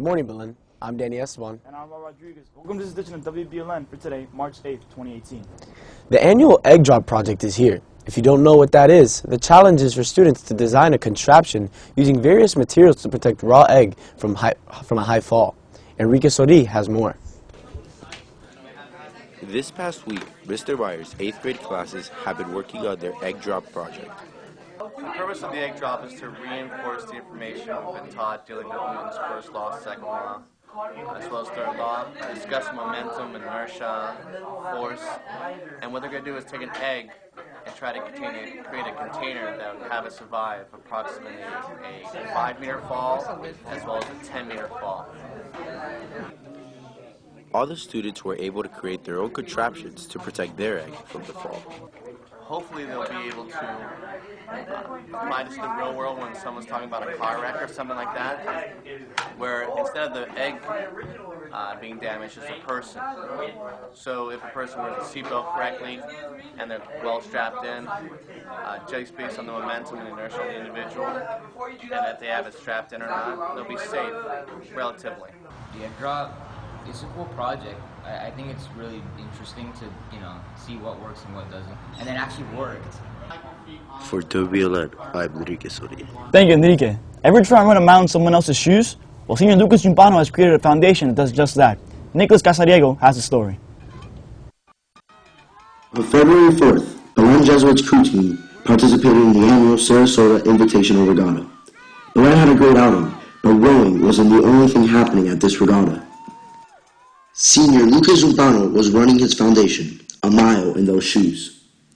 Good morning, Belen. I'm Danny Esteban. And I'm Rob Rodriguez. Welcome to this edition of WBLN for today, March 8th, 2018. The annual Egg Drop Project is here. If you don't know what that is, the challenge is for students to design a contraption using various materials to protect raw egg from a high fall. Enrique Sori has more. This past week, Mr. Meyer's 8th grade classes have been working on their Egg Drop project. The purpose of the egg drop is to reinforce the information we've been taught dealing with Newton's first law, second law, as well as third law, discuss momentum, inertia, force, and what they're going to do is take an egg and try to create a container that would have it survive approximately a 5-meter fall as well as a 10-meter fall. All the students were able to create their own contraptions to protect their egg from the fall. Hopefully they'll be able to apply this to the real world when someone's talking about a car wreck or something like that, where instead of the egg being damaged, it's a person. So if a person wears a seatbelt correctly and they're well strapped in, just based on the momentum and inertia of the individual, and if they have it strapped in or not, they'll be safe, relatively. The egg drop, it's a cool project. I think it's really interesting to, see what works and what doesn't. And it actually worked. For WBLN, I'm Enrique Sori. Thank you, Enrique. Ever try and run a mile in someone else's shoes? Well, Senior Lucas Urbano has created a foundation that does just that. Nikolas Cruz has the story. On February 4th, Belen Jesuit crew team participated in the annual Sarasota Invitational Regatta. Belen had a great outing, but rowing wasn't the only thing happening at this regatta. Senior Nikolas Urbano was running his foundation, a mile in those shoes.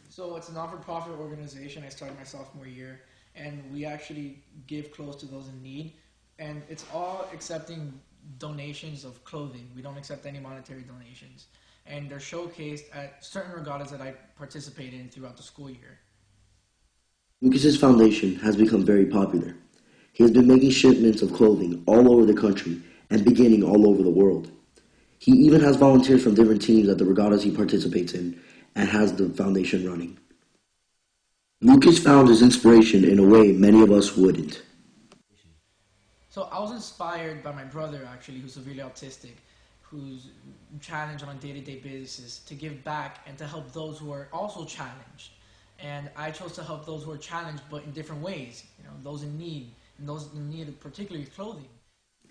So it's a not-for-profit organization. I started my sophomore year, and we actually give clothes to those in need. And it's all accepting donations of clothing. We don't accept any monetary donations. And they're showcased at certain regattas that I participate in throughout the school year. Lucas's foundation has become very popular. He has been making shipments of clothing all over the country and beginning all over the world. He even has volunteers from different teams at the regattas he participates in and has the foundation running. Lucas found his inspiration in a way many of us wouldn't. So I was inspired by my brother, actually, who's severely autistic, who's challenged on a day-to-day basis to give back and to help those who are also challenged. And I chose to help those who are challenged, but in different ways. Those in need, and those in need of particularly clothing.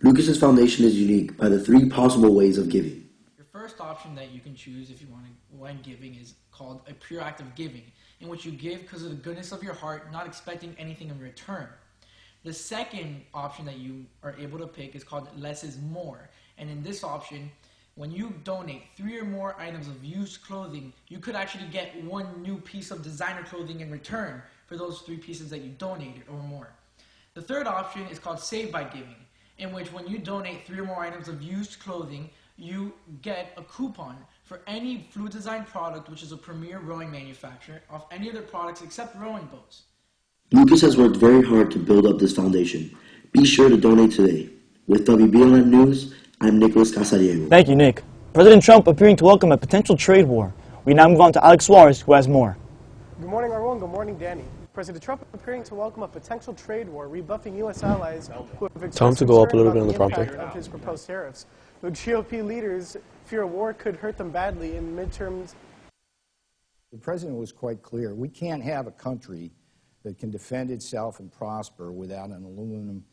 Lucas's foundation is unique by the 3 possible ways of giving. Your first option that you can choose if you want to, when giving, is called a pure act of giving, in which you give because of the goodness of your heart, not expecting anything in return. The second option that you are able to pick is called less is more. And in this option, when you donate 3 or more items of used clothing, you could actually get 1 new piece of designer clothing in return for those 3 pieces that you donated or more. The third option is called save by giving, in which when you donate 3 or more items of used clothing, you get a coupon for any Fluid Design product, which is a premier rowing manufacturer, of any of their products except rowing boats. Lucas has worked very hard to build up this foundation. Be sure to donate today. With WBLN News, I'm Nikolas Cruz. Thank you, Nick. President Trump appearing to welcome a potential trade war. We now move on to Alex Suarez, who has more. Good morning, everyone. Good morning, Danny. President Trump appearing to welcome a potential trade war, rebuffing U.S. allies who have expressed concern about the impact of his proposed tariffs. The GOP leaders fear a war could hurt them badly in midterms. The president was quite clear. We can't have a country that can defend itself and prosper without an aluminum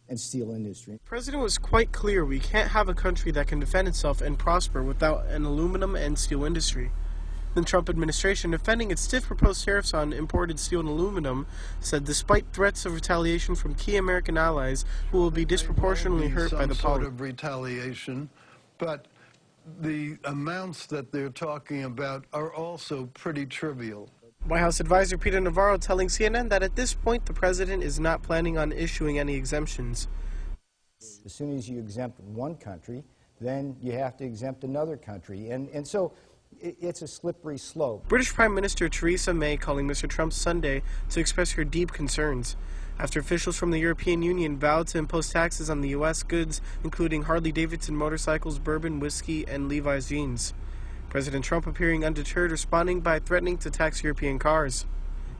and steel industry. The president was quite clear. We can't have a country that can defend itself and prosper without an aluminum and steel industry. The Trump administration, defending its stiff proposed tariffs on imported steel and aluminum, said despite threats of retaliation from key American allies who will be disproportionately hurt by the policy. Sort of retaliation, but the amounts that they're talking about are also pretty trivial. White House advisor Peter Navarro telling CNN that at this point the president is not planning on issuing any exemptions. As soon as you exempt one country, then you have to exempt another country. And so it's a slippery slope. British Prime Minister Theresa May calling Mr. Trump Sunday to express her deep concerns after officials from the European Union vowed to impose taxes on the U.S. goods, including Harley-Davidson motorcycles, bourbon, whiskey, and Levi's jeans. President Trump appearing undeterred, responding by threatening to tax European cars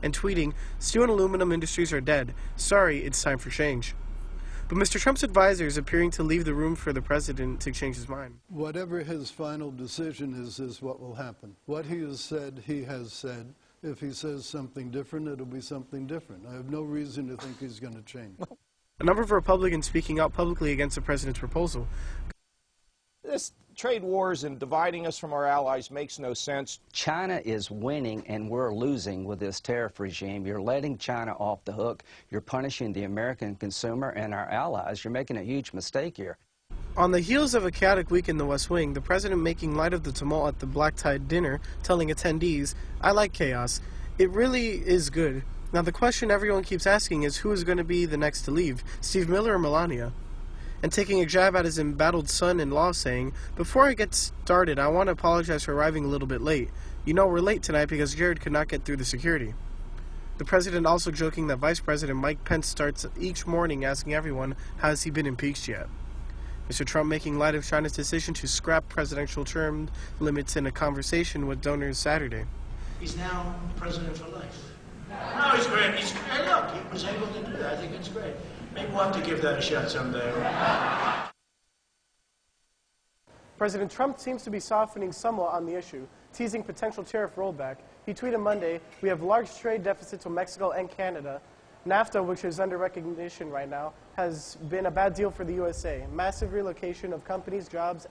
and tweeting, "Steel and aluminum industries are dead. Sorry, it's time for change." but Mr. Trump's advisors appearing to leave the room for the president to change his mind. Whatever his final decision is what will happen. What he has said, he has said. If he says something different, it'll be something different. I have no reason to think he's going to change. A number of Republicans speaking out publicly against the president's proposal. This trade wars and dividing us from our allies makes no sense. China is winning and we're losing with this tariff regime. You're letting China off the hook. You're punishing the American consumer and our allies. You're making a huge mistake here. On the heels of a chaotic week in the West Wing, the president making light of the tumult at the black-tied dinner, telling attendees, "I like chaos. It really is good." Now the question everyone keeps asking is who is going to be the next to leave, Steve Miller or Melania? And taking a jab at his embattled son-in-law, saying, "Before I get started, I want to apologize for arriving a little bit late. You know we're late tonight because Jared could not get through the security." The president also joking that Vice President Mike Pence starts each morning asking everyone, has he been impeached yet? Mr. Trump making light of China's decision to scrap presidential term limits in a conversation with donors Saturday. He's now president for life. No, he's great. Look, he was able to do that. I think it's great. Maybe we'll have to give that a shot someday. President Trump seems to be softening somewhat on the issue, teasing potential tariff rollback. He tweeted Monday, "We have large trade deficits with Mexico and Canada. NAFTA, which is under recognition right now, has been a bad deal for the USA. Massive relocation of companies, jobs.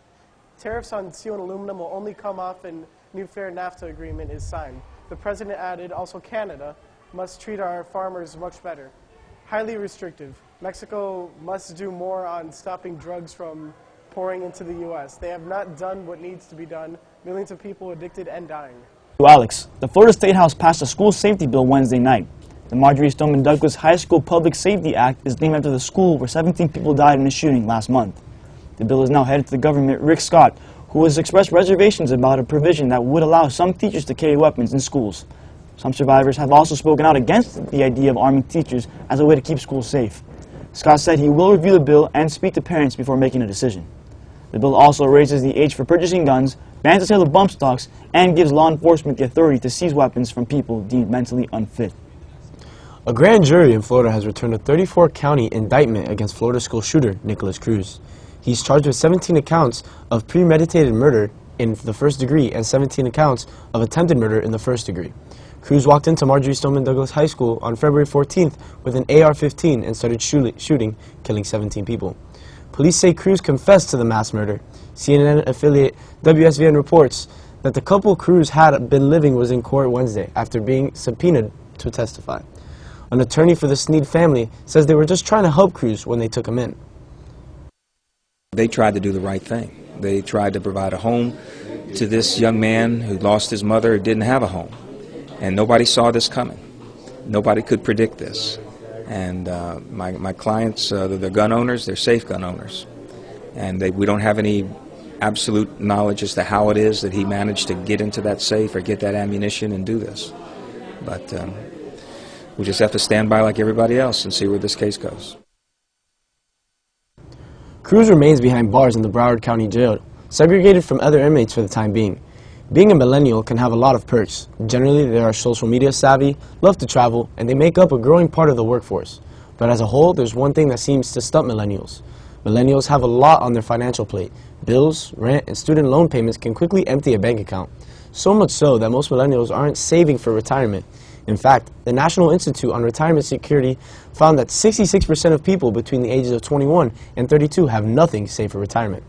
Tariffs on steel and aluminum will only come off when new fair NAFTA agreement is signed." The president added, also Canada must treat our farmers much better. Highly restrictive. Mexico must do more on stopping drugs from pouring into the U.S. They have not done what needs to be done. Millions of people addicted and dying. Alex, the Florida State House passed a school safety bill Wednesday night. The Marjorie Stoneman Douglas High School Public Safety Act is named after the school where 17 people died in a shooting last month. The bill is now headed to the governor, Rick Scott, who has expressed reservations about a provision that would allow some teachers to carry weapons in schools. Some survivors have also spoken out against the idea of arming teachers as a way to keep schools safe. Scott said he will review the bill and speak to parents before making a decision. The bill also raises the age for purchasing guns, bans the sale of bump stocks, and gives law enforcement the authority to seize weapons from people deemed mentally unfit. A grand jury in Florida has returned a 34-county indictment against Florida school shooter Nikolas Cruz. He's charged with 17 accounts of premeditated murder in the first degree and 17 accounts of attempted murder in the first degree. Cruz walked into Marjorie Stoneman Douglas High School on February 14th with an AR-15 and started shooting, killing 17 people. Police say Cruz confessed to the mass murder. CNN affiliate WSVN reports that the couple Cruz had been living was in court Wednesday after being subpoenaed to testify. An attorney for the Sneed family says they were just trying to help Cruz when they took him in. They tried to do the right thing. They tried to provide a home to this young man who lost his mother, who didn't have a home. And nobody saw this coming. Nobody could predict this. And my clients, they're gun owners, they're safe gun owners. And we don't have any absolute knowledge as to how it is that he managed to get into that safe or get that ammunition and do this. But we just have to stand by like everybody else and see where this case goes. Cruz remains behind bars in the Broward County Jail, segregated from other inmates for the time being. Being a millennial can have a lot of perks. Generally, they are social media savvy, love to travel, and they make up a growing part of the workforce. But as a whole, there's one thing that seems to stump millennials. Millennials have a lot on their financial plate. Bills, rent, and student loan payments can quickly empty a bank account. So much so that most millennials aren't saving for retirement. In fact, the National Institute on Retirement Security found that 66% of people between the ages of 21 and 32 have nothing saved for retirement.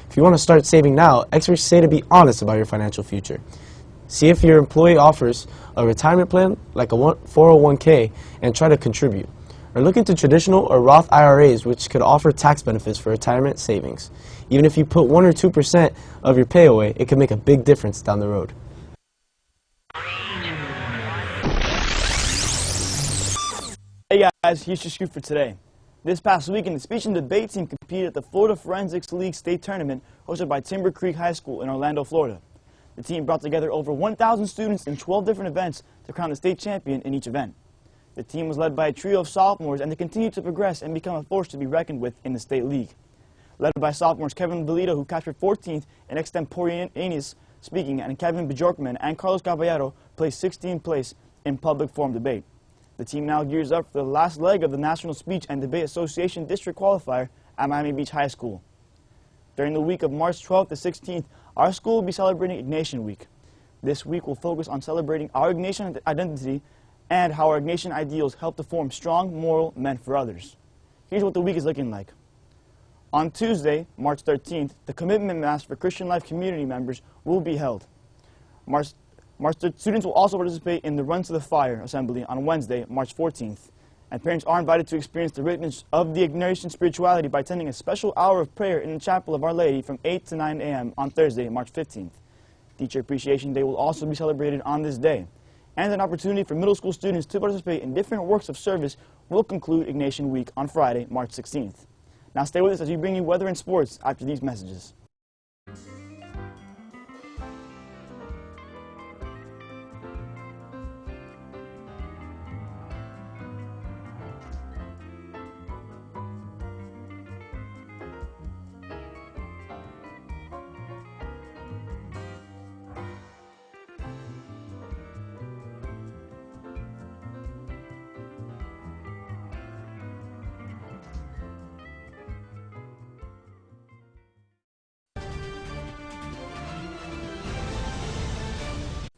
If you want to start saving now, experts say to be honest about your financial future. See if your employee offers a retirement plan like a 401k and try to contribute. Or look into traditional or Roth IRAs, which could offer tax benefits for retirement savings. Even if you put 1 or 2% of your pay away, it can make a big difference down the road. Hey guys, here's your scoop for today. This past weekend, the speech and debate team competed at the Florida Forensics League State Tournament hosted by Timber Creek High School in Orlando, Florida. The team brought together over 1,000 students in 12 different events to crown the state champion in each event. The team was led by a trio of sophomores, and they continue to progress and become a force to be reckoned with in the state league. Led by sophomores Kevin Belito, who captured 14th in extemporaneous speaking, and Kevin Bjorkman and Carlos Caballero placed 16th place in public forum debate. The team now gears up for the last leg of the National Speech and Debate Association District Qualifier at Miami Beach High School. During the week of March 12th to 16th, our school will be celebrating Ignatian Week. This week will focus on celebrating our Ignatian identity and how our Ignatian ideals help to form strong, moral men for others. Here's what the week is looking like. On Tuesday, March 13th, the Commitment Mass for Christian Life community members will be held. Students will also participate in the Run to the Fire Assembly on Wednesday, March 14th. And parents are invited to experience the richness of the Ignatian spirituality by attending a special hour of prayer in the Chapel of Our Lady from 8 to 9 a.m. on Thursday, March 15th. Teacher Appreciation Day will also be celebrated on this day. And an opportunity for middle school students to participate in different works of service will conclude Ignatian Week on Friday, March 16th. Now stay with us as we bring you weather and sports after these messages.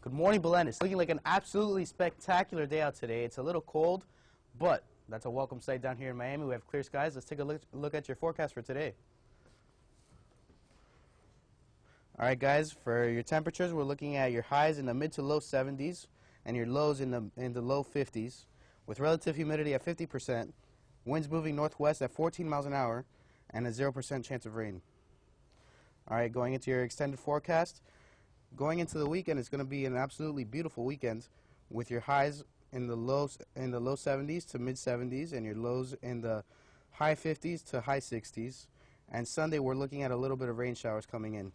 Good morning, Belen. It's looking like an absolutely spectacular day out today. It's a little cold, but that's a welcome sight down here in Miami. We have clear skies. Let's take a look at your forecast for today. All right, guys, for your temperatures, we're looking at your highs in the mid to low 70s and your lows in the low 50s, with relative humidity at 50%, winds moving northwest at 14 miles an hour, and a 0% chance of rain. All right, going into your extended forecast, going into the weekend, it's going to be an absolutely beautiful weekend with your highs in the low 70s to mid 70s and your lows in the high 50s to high 60s. And Sunday, we're looking at a little bit of rain showers coming in.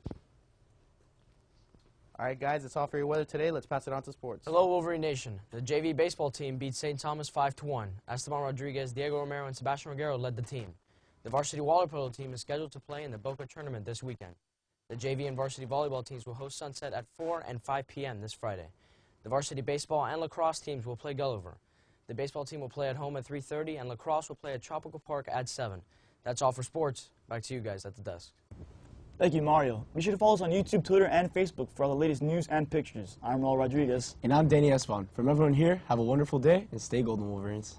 All right, guys, that's all for your weather today. Let's pass it on to sports. Hello, Wolverine Nation. The JV baseball team beat St. Thomas 5-1. Esteban Rodriguez, Diego Romero, and Sebastian Reguero led the team. The varsity water polo team is scheduled to play in the Boca tournament this weekend. The JV and varsity volleyball teams will host Sunset at 4 and 5 p.m. this Friday. The varsity baseball and lacrosse teams will play Gulliver. The baseball team will play at home at 3:30, and lacrosse will play at Tropical Park at 7. That's all for sports. Back to you guys at the desk. Thank you, Mario. Be sure to follow us on YouTube, Twitter, and Facebook for all the latest news and pictures. I'm Raul Rodriguez. And I'm Danny Espon. From everyone here, have a wonderful day and stay golden, Wolverines.